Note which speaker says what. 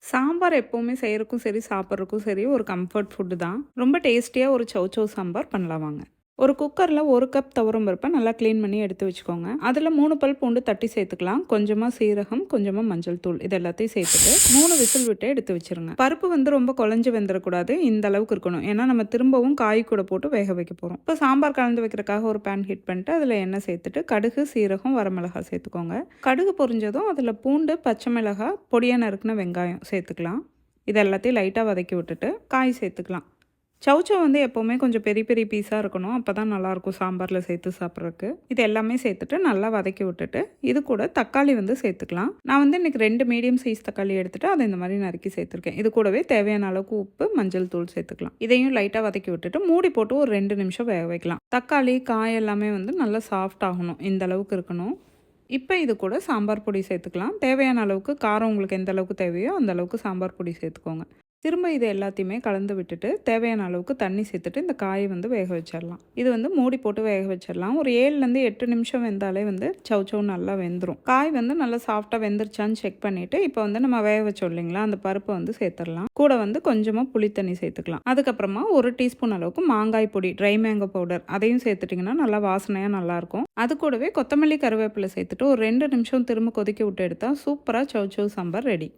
Speaker 1: சாம்பார் எப்பவுமே செய்யறதுக்கும் சரி, சாப்பிட்றதுக்கும் சரி ஒரு கம்ஃபர்ட் ஃபுட்டு தான். ரொம்ப டேஸ்டியா ஒரு சௌசௌ சாம்பார் பண்ணலாம் வாங்க. ஒரு குக்கர்ல 1 கப் துவரம் பருப்பை நல்லா கிளீன் பண்ணி எடுத்து வச்சுக்கோங்க. அதில் 3 பல் பூண்டு தட்டி சேர்த்துக்கலாம். கொஞ்சமா சீரகம், கொஞ்சமா மஞ்சள் தூள் இது எல்லாத்தையும் சேர்த்துட்டு 3 விசில் விட்டு எடுத்து வச்சிருங்க. பருப்பு வந்து ரொம்ப குழஞ்சு வெந்துடக்கூடாது. இந்த அளவுக்கு இருக்கணும். ஏன்னா நம்ம திரும்பவும் காய் கூட போட்டு வேக வைக்க போறோம். இப்போ சாம்பார் கலந்து வைக்கிறதுக்காக ஒரு பேன் ஹீட் பண்ணிட்டு அதில் எண்ணெய் சேர்த்துட்டு கடுகு, சீரகம், வரமிளகாய் சேர்த்துக்கோங்க. கடுகு பொரிஞ்சதும் அதில் பூண்டு, பச்சை மிளகாய், பொடியாக நறுக்குன வெங்காயம் சேர்த்துக்கலாம். இது எல்லாத்தையும் லைட்டாக வதக்கி விட்டுட்டு காய் சேர்த்துக்கலாம். சௌசௌ வந்து எப்போவுமே கொஞ்சம் பெரிய பெரிய பீஸாக இருக்கணும். அப்போ தான் நல்லாயிருக்கும் சாம்பாரில் சேர்த்து சாப்பிட்றதுக்கு. இது எல்லாமே சேர்த்துட்டு நல்லா வதக்கி விட்டுட்டு இது கூட தக்காளி வந்து சேர்த்துக்கலாம். நான் வந்து இன்றைக்கி 2 மீடியம் சைஸ் தக்காளி எடுத்துகிட்டு அதை இந்த மாதிரி நறுக்கி சேர்த்துருக்கேன். இது கூடவே தேவையான அளவுக்கு உப்பு, மஞ்சள் தூள் சேர்த்துக்கலாம். இதையும் லைட்டாக வதக்கி விட்டுட்டு மூடி போட்டு ஒரு 2 நிமிஷம் வேக வைக்கலாம். தக்காளி, காய் எல்லாமே வந்து நல்லா சாஃப்ட் ஆகணும். இந்த அளவுக்கு இருக்கணும். இப்போ இது கூட சாம்பார் பொடி சேர்த்துக்கலாம். தேவையான அளவுக்கு காரம் உங்களுக்கு எந்த அளவுக்கு தேவையோ அந்த அளவுக்கு சாம்பார் பொடி சேர்த்துக்கோங்க. திரும்ப இது எல்லாத்தையுமே கலந்து விட்டுட்டு தேவையான அளவுக்கு தண்ணி சேர்த்துட்டு இந்த காயை வந்து வேக வச்சிடலாம். இது வந்து மூடி போட்டு வேக வச்சிடலாம். ஒரு 7லேருந்து 8 நிமிஷம் வெந்தாலே வந்து சௌசௌ நல்லா வெந்துடும். காய் வந்து நல்லா சாஃப்டாக வெந்துருச்சான்னு செக் பண்ணிவிட்டு இப்போ வந்து நம்ம வேக வச்சோம் இல்லைங்களா, அந்த பருப்பை வந்து சேர்த்துடலாம். கூட வந்து கொஞ்சமாக புளி தண்ணி சேர்த்துக்கலாம். அதுக்கப்புறமா 1 டீஸ்பூன் அளவுக்கு மாங்காய் பொடி, ட்ரை மேங்கோ பவுடர் அதையும் சேர்த்துட்டிங்கன்னா நல்லா வாசனையாக நல்லாயிருக்கும். அது கூடவே கொத்தமல்லி, கருவேப்பிலை சேர்த்துட்டு ஒரு 2 நிமிஷம் திரும்ப கொதிக்க விட்டு எடுத்தால் சூப்பராக சௌசௌ சாம்பார் ரெடி.